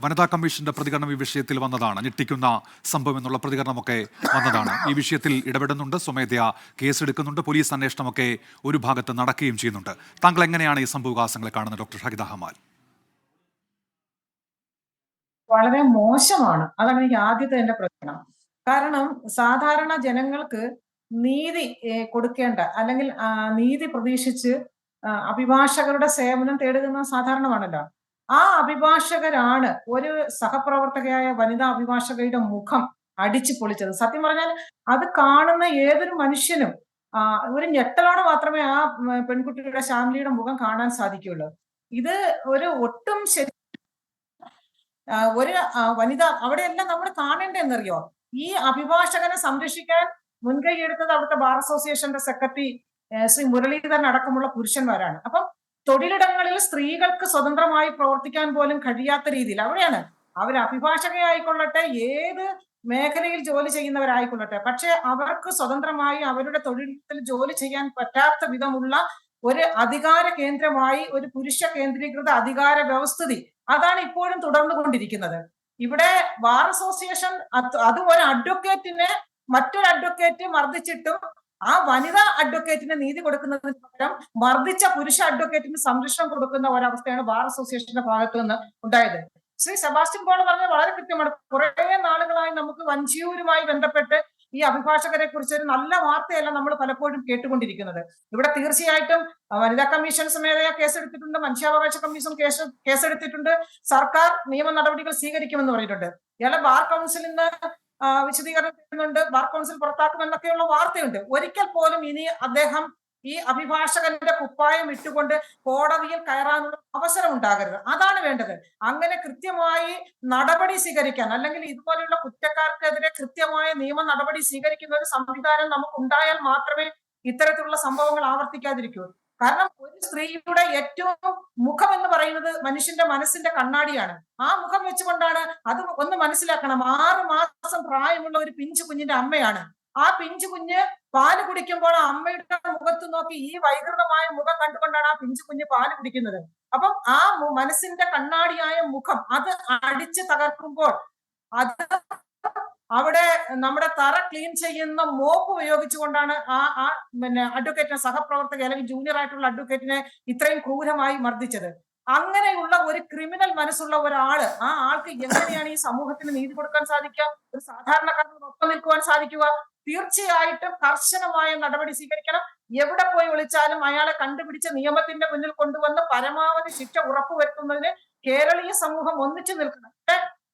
വനിതാ കമ്മീഷന്റെ പ്രതികരണം ഈ വിഷയത്തിൽ വന്നതാണ്. ഞെട്ടിക്കുന്ന സംഭവം എന്നുള്ള പ്രതികരണമൊക്കെ വന്നതാണ്. ഈ വിഷയത്തിൽ ഇടപെടുന്നുണ്ട്, സ്വമേധയാ കേസെടുക്കുന്നുണ്ട്, പോലീസ് അന്വേഷണമൊക്കെ ഒരു ഭാഗത്ത് നടക്കുകയും ചെയ്യുന്നുണ്ട്. താങ്കൾ എങ്ങനെയാണ് ഈ സംഭവവികാസങ്ങളെ കാണുന്നത്, ഡോക്ടർ ഷാഹിദ ഹമാൽ? വളരെ മോശമാണ്. അതാണ് എനിക്ക് ആദ്യത്തെ എന്റെ പ്രശ്നം. കാരണം സാധാരണ ജനങ്ങൾക്ക് നീതി കൊടുക്കേണ്ട അല്ലെങ്കിൽ നീതി പ്രതീക്ഷിച്ച് അഭിഭാഷകരുടെ സേവനം തേടുന്ന സാധാരണമാണല്ലോ. ആ അഭിഭാഷകരാണ് ഒരു സഹപ്രവർത്തകയായ വനിതാ അഭിഭാഷകയുടെ മുഖം അടിച്ചു പൊളിച്ചത്. സത്യം പറഞ്ഞാൽ അത് കാണുന്ന ഏതൊരു മനുഷ്യനും ഒരു ഞെട്ടലോടെ മാത്രമേ ആ പെൺകുട്ടിയുടെ ശാംലിയുടെ മുഖം കാണാൻ സാധിക്കുകയുള്ളൂ. ഇത് ഒരു ഒട്ടും ഒരു വനിത അവിടെയെല്ലാം നമ്മൾ കാണേണ്ടതെന്നറിയോ? ഈ അഭിഭാഷകനെ സംരക്ഷിക്കാൻ മുൻകൈ എടുത്തത് അവിടുത്തെ ബാർ അസോസിയേഷന്റെ സെക്രട്ടറി ശ്രീ മുരളീധരൻ അടക്കമുള്ള പുരുഷന്മാരാണ്. അപ്പം തൊഴിലിടങ്ങളിൽ സ്ത്രീകൾക്ക് സ്വതന്ത്രമായി പ്രവർത്തിക്കാൻ പോലും കഴിയാത്ത രീതിയിൽ അവിടെയാണ് അവർ അഭിഭാഷകയായിക്കൊള്ളട്ടെ, ഏത് മേഖലയിൽ ജോലി ചെയ്യുന്നവരായിക്കൊള്ളട്ടെ, പക്ഷെ അവർക്ക് സ്വതന്ത്രമായി അവരുടെ തൊഴിലിൽ ജോലി ചെയ്യാൻ പറ്റാത്ത വിധമുള്ള ഒരു അധികാര കേന്ദ്രമായി ഒരു പുരുഷ കേന്ദ്രീകൃത അധികാര വ്യവസ്ഥിതി അതാണ് ഇപ്പോഴും തുടർന്നുകൊണ്ടിരിക്കുന്നത്. ഇവിടെ ബാർ അസോസിയേഷൻ അതും ഒരു അഡ്വക്കേറ്റിനെ മറ്റൊരു അഡ്വക്കേറ്റ് മർദ്ദിച്ചിട്ടും ആ വനിതാ അഡ്വക്കേറ്റിന് നീതി കൊടുക്കുന്നതിന് പകരം മർദ്ദിച്ച പുരുഷ അഡ്വക്കേറ്റിന് സംരക്ഷണം കൊടുക്കുന്ന ഒരവസ്ഥയാണ് ബാർ അസോസിയേഷന്റെ ഭാഗത്തു നിന്ന് ഉണ്ടായത്. ശ്രീ സെബാസ്റ്റ്യൻ പോൾ പറഞ്ഞത് വളരെ കൃത്യമാണ്. കുറെ നാളുകളായി നമുക്ക് വഞ്ചിയൂരുമായി ബന്ധപ്പെട്ട് ഈ അഭിഭാഷകരെ കുറിച്ച് ഒരു നല്ല വാർത്തയല്ല നമ്മൾ പലപ്പോഴും കേട്ടുകൊണ്ടിരിക്കുന്നത്. ഇവിടെ തീർച്ചയായിട്ടും വനിതാ കമ്മീഷൻ സ്വമേധയാ കേസെടുത്തിട്ടുണ്ട്, മനുഷ്യാവകാശ കമ്മീഷൻ കേസെടുത്തിട്ടുണ്ട്, സർക്കാർ നിയമ നടപടികൾ സ്വീകരിക്കുമെന്ന് പറഞ്ഞിട്ടുണ്ട്. ഇയാളെ ബാർ കൗൺസിലിൽ നിന്ന് വിശദീകരണം തരുന്നുണ്ട്, ബാർ കൗൺസിൽ പുറത്താക്കുമെന്നൊക്കെയുള്ള വാർത്തയുണ്ട്. ഒരിക്കൽ പോലും ഇനി അദ്ദേഹം ഈ അഭിഭാഷകന്റെ കുപ്പായം ഇട്ടുകൊണ്ട് കോടതിയിൽ കയറാനുള്ള അവസരം ഉണ്ടാകരുത്. അതാണ് വേണ്ടത്. അങ്ങനെ കൃത്യമായി നടപടി സ്വീകരിക്കാൻ അല്ലെങ്കിൽ ഇതുപോലെയുള്ള കുറ്റക്കാർക്കെതിരെ കൃത്യമായ നിയമ നടപടി സ്വീകരിക്കുന്ന ഒരു സംവിധാനം നമുക്ക് ഉണ്ടായാൽ മാത്രമേ ഇത്തരത്തിലുള്ള സംഭവങ്ങൾ ആവർത്തിക്കാതിരിക്കൂ. കാരണം ഒരു സ്ത്രീയുടെ ഏറ്റവും മുഖം എന്ന് പറയുന്നത് മനുഷ്യന്റെ മനസ്സിന്റെ കണ്ണാടിയാണ്. ആ മുഖം വെച്ചുകൊണ്ടാണ് അത് ഒന്ന് മനസ്സിലാക്കണം. 6 മാസം പ്രായമുള്ള ഒരു പിഞ്ചു കുഞ്ഞിന്റെ അമ്മയാണ്. ആ പിഞ്ചു കുഞ്ഞ് പാല് കുടിക്കുമ്പോൾ അമ്മയുടെ മുഖത്ത് നോക്കി ഈ വൈകൃതമായ മുഖം കണ്ടുകൊണ്ടാണ് ആ പിഞ്ചു കുഞ്ഞ് പാല് കുടിക്കുന്നത്. അപ്പം ആ മനസ്സിന്റെ കണ്ണാടിയായ മുഖം അത് അടിച്ച് തകർക്കുമ്പോൾ അത് അവിടെ നമ്മുടെ തറ ക്ലീൻ ചെയ്യുന്ന മോപ്പ് ഉപയോഗിച്ചുകൊണ്ടാണ് ആ പിന്നെ അഡ്വക്കേറ്റിനെ, സഹപ്രവർത്തക അല്ലെങ്കിൽ ജൂനിയർ ആയിട്ടുള്ള അഡ്വക്കേറ്റിനെ ഇത്രയും ക്രൂരമായി മർദ്ദിച്ചത്. അങ്ങനെയുള്ള ഒരു ക്രിമിനൽ മനസ്സുള്ള ഒരാള്, ആ ആൾക്ക് എങ്ങനെയാണ് ഈ സമൂഹത്തിന് നീതി കൊടുക്കാൻ സാധിക്കുക, ഒരു സാധാരണക്കാരനൊപ്പം നിൽക്കുവാൻ സാധിക്കുക? തീർച്ചയായിട്ടും കർശനമായ നടപടി സ്വീകരിക്കണം. എവിടെ പോയി വിളിച്ചാലും അയാളെ കണ്ടുപിടിച്ച് നിയമത്തിന്റെ മുന്നിൽ കൊണ്ടുവന്ന് പരമാവധി ശിക്ഷ ഉറപ്പുവരുത്തുന്നതിന് കേരളീയ സമൂഹം ഒന്നിച്ചു നിൽക്കണം.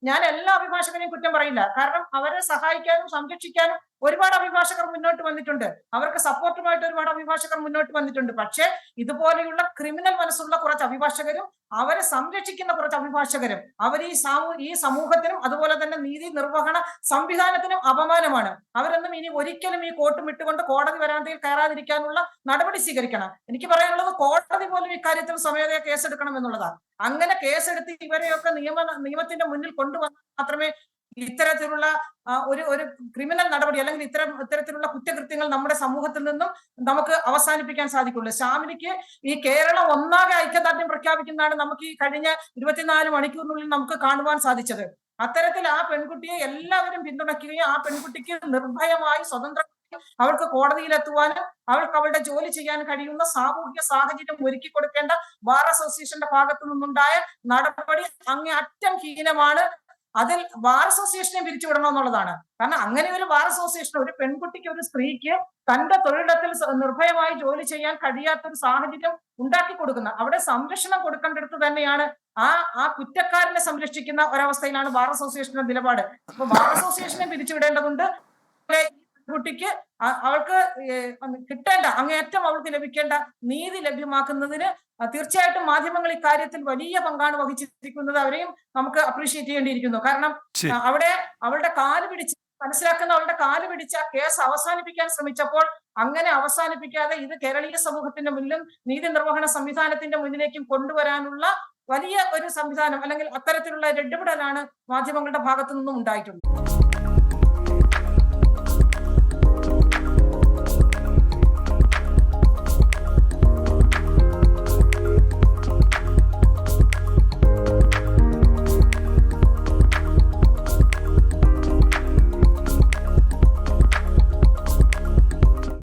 ഞാൻ എല്ലാ അഭിഭാഷകനെയും കുറ്റം പറയില്ല. കാരണം അവരെ സഹായിക്കാനും സംരക്ഷിക്കാനും ഒരുപാട് അഭിഭാഷകർ മുന്നോട്ട് വന്നിട്ടുണ്ട്. അവർക്ക് സപ്പോർട്ടുമായിട്ട് ഒരുപാട് അഭിഭാഷകർ മുന്നോട്ട് വന്നിട്ടുണ്ട്. പക്ഷേ ഇതുപോലെയുള്ള ക്രിമിനൽ മനസ്സുള്ള കുറച്ച് അഭിഭാഷകരും അവരെ സംരക്ഷിക്കുന്ന കുറച്ച് അഭിഭാഷകരും അവർ ഈ സമൂഹത്തിനും അതുപോലെ തന്നെ നീതി നിർവഹണ സംവിധാനത്തിനും അപമാനമാണ്. അവരൊന്നും ഇനി ഒരിക്കലും ഈ കോട്ടും ഇട്ടുകൊണ്ട് കോടതി വരാന്തയിൽ കയറാതിരിക്കാനുള്ള നടപടി സ്വീകരിക്കണം. എനിക്ക് പറയാനുള്ളത് കോടതി പോലും ഇക്കാര്യത്തിൽ സ്വമേധയാ കേസെടുക്കണം എന്നുള്ളതാണ്. അങ്ങനെ കേസെടുത്ത് ഇവരെയൊക്കെ നിയമത്തിന്റെ മുന്നിൽ കൊണ്ടുവന്നാൽ മാത്രമേ ഇത്തരത്തിലുള്ള ഒരു ക്രിമിനൽ നടപടി അല്ലെങ്കിൽ ഇത്തരത്തിലുള്ള കുറ്റകൃത്യങ്ങൾ നമ്മുടെ സമൂഹത്തിൽ നിന്നും നമുക്ക് അവസാനിപ്പിക്കാൻ സാധിക്കുള്ളൂ. ശ്യാമിലിക്ക് ഈ കേരളം ഒന്നാകെ ഐക്യദാർഢ്യം പ്രഖ്യാപിക്കുന്നതാണ് നമുക്ക് ഈ കഴിഞ്ഞ 24 മണിക്കൂറിനുള്ളിൽ നമുക്ക് കാണുവാൻ സാധിച്ചത്. അത്തരത്തിൽ ആ പെൺകുട്ടിയെ എല്ലാവരും പിന്തുണയ്ക്കുകയും ആ പെൺകുട്ടിക്ക് നിർഭയമായി സ്വതന്ത്രമായി അവൾക്ക് കോടതിയിലെത്തുവാനും അവൾക്ക് അവളുടെ ജോലി ചെയ്യാൻ കഴിയുന്ന സാമൂഹിക സാഹചര്യം ഒരുക്കി കൊടുക്കേണ്ട ബാർ അസോസിയേഷന്റെ ഭാഗത്തു നിന്നുണ്ടായ നടപടി അങ്ങേയറ്റം ഹീനമാണ്. അതിൽ ബാർ അസോസിയേഷനെ പിരിച്ചുവിടണം എന്നുള്ളതാണ്. കാരണം അങ്ങനെ ഒരു ബാർ അസോസിയേഷൻ ഒരു പെൺകുട്ടിക്ക്, ഒരു സ്ത്രീക്ക് തന്റെ തൊഴിലിടത്തിൽ നിർഭയമായി ജോലി ചെയ്യാൻ കഴിയാത്തൊരു സാഹചര്യം ഉണ്ടാക്കി കൊടുക്കുന്ന, അവിടെ സംരക്ഷണം കൊടുക്കേണ്ടടുത്ത് തന്നെയാണ് ആ കുറ്റക്കാരനെ സംരക്ഷിക്കുന്ന ഒരവസ്ഥയിലാണ് ബാർ അസോസിയേഷന്റെ നിലപാട്. അപ്പൊ ബാർ അസോസിയേഷനെ പിരിച്ചുവിടേണ്ടതുണ്ട്. കുട്ടിക്ക് അവൾക്ക് കിട്ടേണ്ട, അങ്ങേയറ്റം അവൾക്ക് ലഭിക്കേണ്ട നീതി ലഭ്യമാക്കുന്നതിന് തീർച്ചയായിട്ടും മാധ്യമങ്ങൾ ഇക്കാര്യത്തിൽ വലിയ പങ്കാണ് വഹിച്ചിരിക്കുന്നത്. അവരെയും നമുക്ക് അപ്രീഷിയേറ്റ് ചെയ്യേണ്ടിയിരിക്കുന്നു. കാരണം അവിടെ അവളുടെ കാല് പിടിച്ച് അവളുടെ കാല് പിടിച്ച് ആ കേസ് അവസാനിപ്പിക്കാൻ ശ്രമിച്ചപ്പോൾ അങ്ങനെ അവസാനിപ്പിക്കാതെ ഇത് കേരളീയ സമൂഹത്തിന്റെ മുന്നിലും നീതി നിർവഹണ സംവിധാനത്തിന്റെ മുന്നിലേക്കും കൊണ്ടുവരാനുള്ള വലിയ ഒരു സംവിധാനം അല്ലെങ്കിൽ അത്തരത്തിലുള്ള ഒരു ഇടപെടലാണ് മാധ്യമങ്ങളുടെ ഭാഗത്തു നിന്നും ഉണ്ടായിട്ടുള്ളത്.